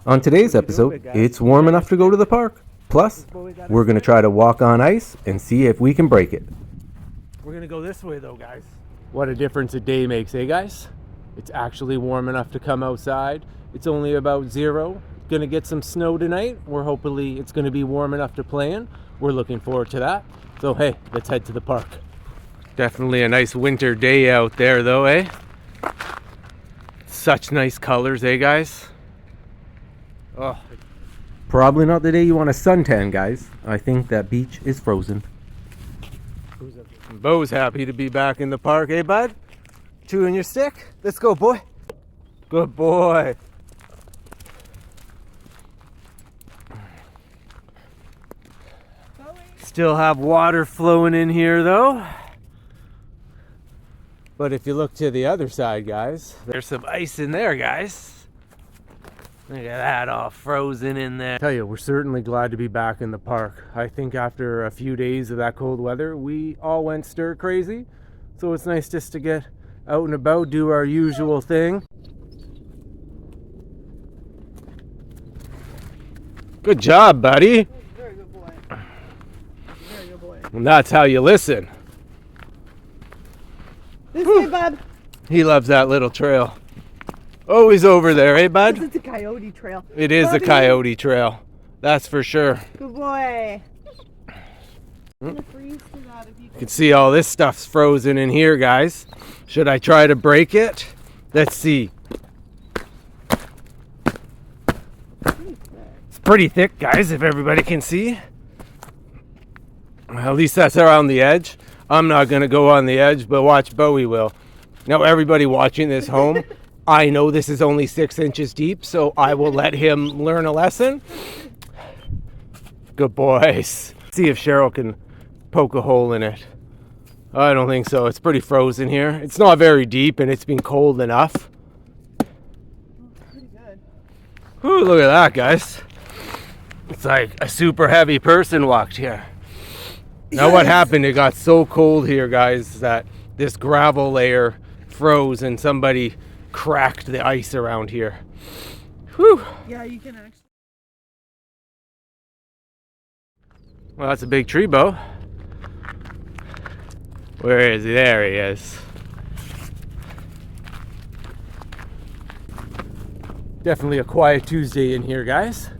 On today's episode, it's warm enough to go to the park. Plus, we're going to try to walk on ice and see if we can break it. We're going to go this way though, guys. What a difference a day makes, eh guys? It's actually warm enough to come outside. It's only about 0. Going to get some snow tonight. Hopefully it's going to be warm enough to play in. We're looking forward to that. So hey, let's head to the park. Definitely a nice winter day out there though, eh? Such nice colors, eh guys? Oh. Probably not the day you want a suntan, guys. I think that beach is frozen. Bo's happy to be back in the park, eh, bud? Chewing your stick? Let's go, boy. Good boy. Still have water flowing in here, though. But if you look to the other side, guys, there's some ice in there, guys. Look at that, all frozen in there. I tell you, we're certainly glad to be back in the park. I think after a few days of that cold weather, we all went stir crazy. So it's nice just to get out and about, do our usual thing. Good job, buddy. Very good boy. Very good boy. And that's how you listen. This way, bud. He loves that little trail. Always over there, eh, bud? It's a coyote trail. It is a coyote trail. That's for sure. Good boy. You can see all this stuff's frozen in here, guys. Should I try to break it? Let's see. It's pretty thick, guys, if everybody can see. At least that's around the edge. I'm not going to go on the edge, but watch Bowie will. Now, everybody watching this home, I know this is only 6 inches deep, so I will let him learn a lesson. Good boys. See if Cheryl can poke a hole in it. I don't think so. It's pretty frozen here. It's not very deep, and it's been cold enough. Pretty good. Ooh, look at that, guys. It's like a super heavy person walked here. Now what happened, it got so cold here, guys, that this gravel layer froze and somebody cracked the ice around here. Whew. Yeah, you can actually. Well, that's a big tree, Bo. Where is he? There he is. Definitely a quiet Tuesday in here, guys.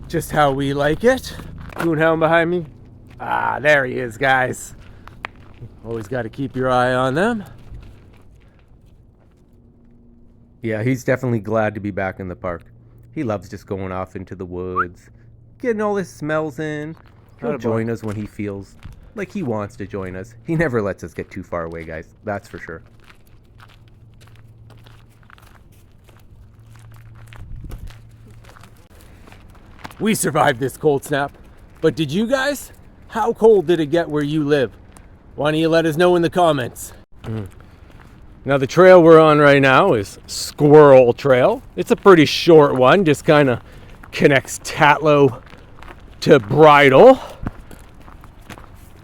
Just how we like it. Coonhound behind me. Ah, there he is, guys. Always got to keep your eye on them. Yeah, he's definitely glad to be back in the park. He loves just going off into the woods, getting all his smells in. He'll join us when he feels like he wants to join us. He never lets us get too far away, guys. That's for sure. We survived this cold snap. But did you guys? How cold did it get where you live? Why don't you let us know in the comments? Now the trail we're on right now is Squirrel Trail. It's a pretty short one, just kind of connects Tatlow to Bridle.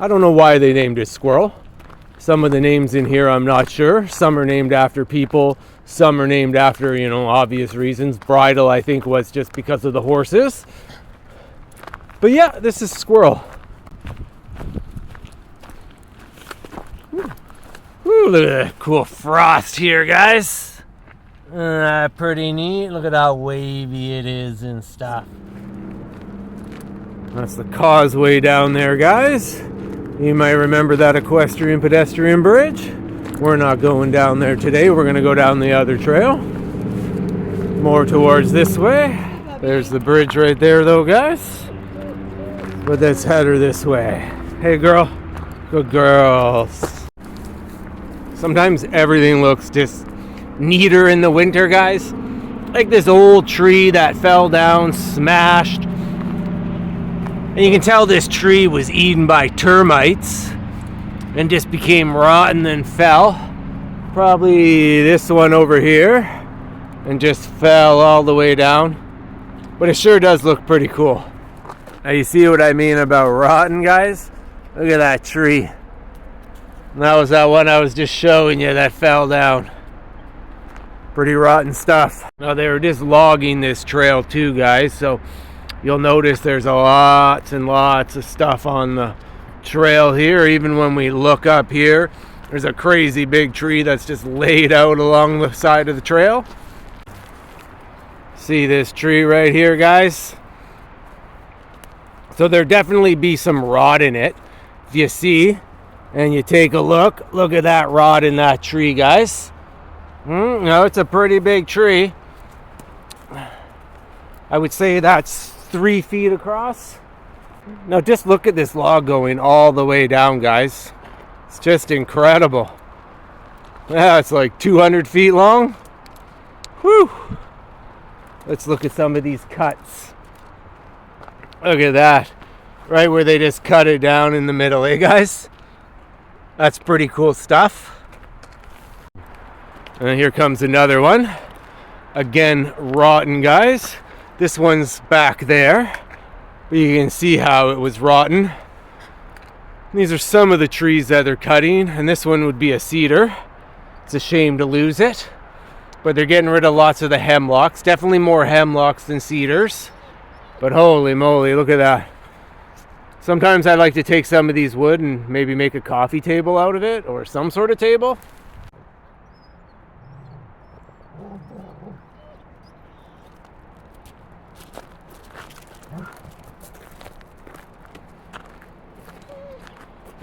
I don't know why they named it Squirrel. Some of the names in here I'm not sure. Some are named after people. Some are named after, obvious reasons. Bridle, I think, was just because of the horses. But yeah, this is Squirrel. Ooh, look at that cool frost here, guys. Pretty neat. Look at how wavy it is and stuff. That's the causeway down there, guys. You might remember that equestrian pedestrian bridge. We're not going down there today. We're going to go down the other trail. More towards this way. There's the bridge right there, though, guys. But let's head her this way. Hey, girl. Good girls. Sometimes everything looks just neater in the winter, guys. Like this old tree that fell down, smashed. And you can tell this tree was eaten by termites and just became rotten and fell. Probably this one over here. And just fell all the way down. But it sure does look pretty cool. Now you see what I mean about rotten, guys? Look at that tree. And that was that one I was just showing you that fell down. Pretty rotten stuff. Now they were just logging this trail too, guys, so you'll notice there's lots and lots of stuff on the trail here. Even when we look up here, there's a crazy big tree that's just laid out along the side of the trail. See this tree right here, guys? So there definitely be some rot in it. If you see and you take a look at that rot in that tree, guys. No, it's a pretty big tree. I would say that's 3 feet across. Now just look at this log going all the way down, guys. It's just incredible. Yeah, it's like 200 feet long. Whew. Let's look at some of these cuts. Look at that. Right where they just cut it down in the middle, eh, guys? That's pretty cool stuff. And here comes another one. Again, rotten, guys. This one's back there. You can see how it was rotten. These are some of the trees that they're cutting, and this one would be a cedar. It's a shame to lose it, but they're getting rid of lots of the hemlocks. Definitely more hemlocks than cedars, but holy moly, look at that. Sometimes I like to take some of these wood and maybe make a coffee table out of it, or some sort of table.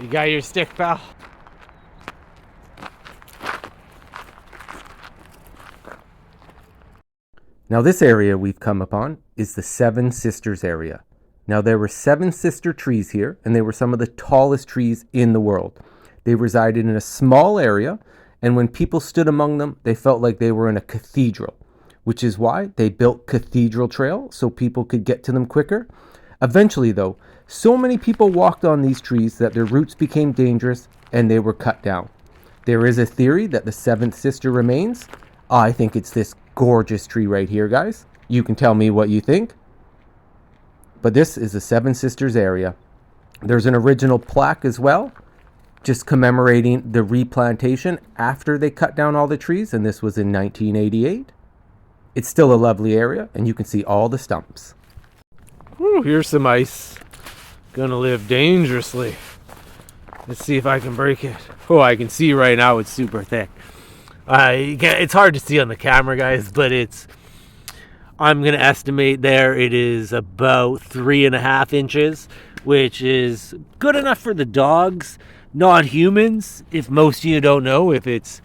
You got your stick, pal? Now this area we've come upon is the Seven Sisters area. Now there were 7 sister trees here, and they were some of the tallest trees in the world. They resided in a small area, and when people stood among them, they felt like they were in a cathedral, which is why they built Cathedral Trail so people could get to them quicker. Eventually though, so many people walked on these trees that their roots became dangerous and they were cut down. There is a theory that the 7th sister remains. I think it's this gorgeous tree right here, guys. You can tell me what you think. But this is the Seven Sisters area. There's an original plaque as well, just commemorating the replantation after they cut down all the trees, and this was in 1988. It's still a lovely area, and you can see all the stumps. Ooh, here's some ice. Gonna live dangerously. Let's see if I can break it. Oh, I can see right now it's super thick. It's hard to see on the camera, guys, but I'm gonna estimate there it is about 3.5 inches, which is good enough for the dogs, not humans. If most of you don't know, if it's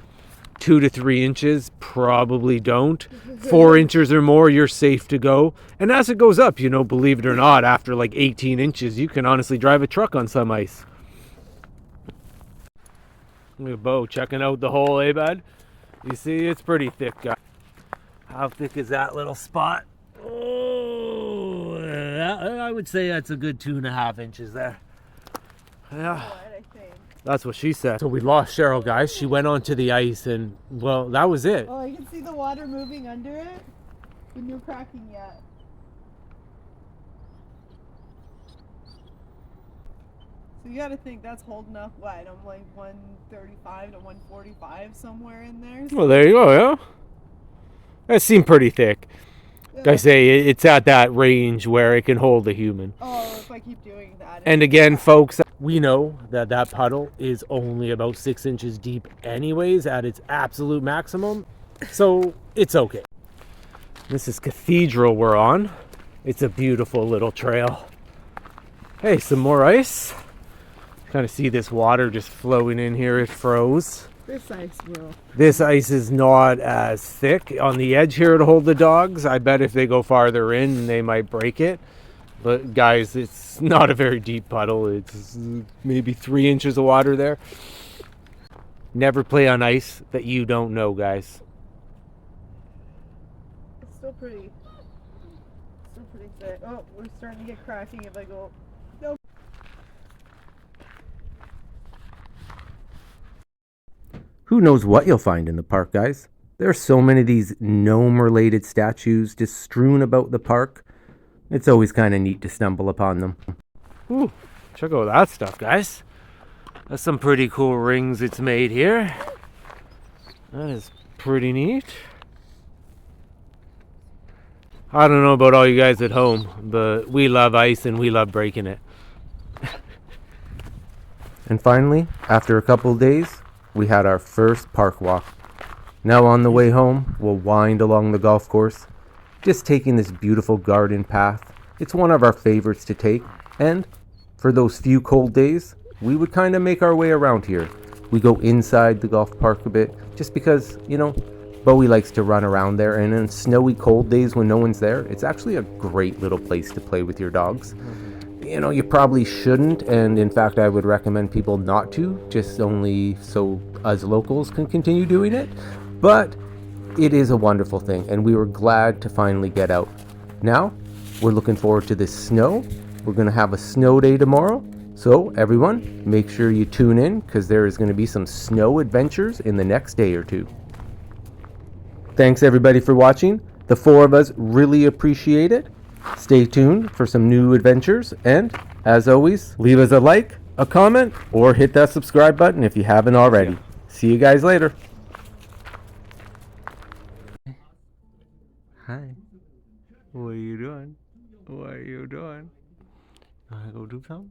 2 to 3 inches, probably don't. 4 inches or more, you're safe to go. And as it goes up, believe it or not, after like 18 inches, you can honestly drive a truck on some ice. Look at Bo checking out the hole, eh, bud? You see, it's pretty thick, guys. How thick is that little spot? Oh, I would say that's a good 2.5 inches there. Yeah. That's what she said. So we lost Cheryl, guys. She went onto the ice and, well, that was it. Oh, you can see the water moving under it, but no cracking yet. So you gotta think that's holding up what? I'm like 135 to 145 somewhere in there. Well, there you go, yeah. That seemed pretty thick. Like I say, it's at that range where it can hold a human. Oh, if I keep doing that. And again, folks, we know that puddle is only about 6 inches deep anyways at its absolute maximum. So it's okay. This is Cathedral we're on. It's a beautiful little trail. Hey, some more ice. Kind of see this water just flowing in here. It froze. This ice will. This ice is not as thick on the edge here to hold the dogs. I bet if they go farther in, they might break it. But guys, it's not a very deep puddle. It's maybe 3 inches of water there. Never play on ice that you don't know, guys. It's still pretty thick. Oh, we're starting to get cracking if I go. No. Who knows what you'll find in the park, guys? There are so many of these gnome-related statues just strewn about the park. It's always kind of neat to stumble upon them. Ooh, check out that stuff, guys. That's some pretty cool rings it's made here. That is pretty neat. I don't know about all you guys at home, but we love ice and we love breaking it. And finally, after a couple of days, we had our first park walk. Now on the way home, we'll wind along the golf course, just taking this beautiful garden path. It's one of our favorites to take, and for those few cold days, we would kind of make our way around here. We go inside the golf park a bit, just because, Bowie likes to run around there, and in snowy cold days when no one's there, it's actually a great little place to play with your dogs. You probably shouldn't, and in fact I would recommend people not to, just only so us locals can continue doing it. But it is a wonderful thing, and we were glad to finally get out. Now, we're looking forward to this snow. We're going to have a snow day tomorrow. So everyone, make sure you tune in, because there is going to be some snow adventures in the next day or two. Thanks everybody for watching. The four of us really appreciate it. Stay tuned for some new adventures, and as always, leave us a like, a comment, or hit that subscribe button if you haven't already. See you guys later. Hi. What are you doing? What are you doing? Wanna go do something?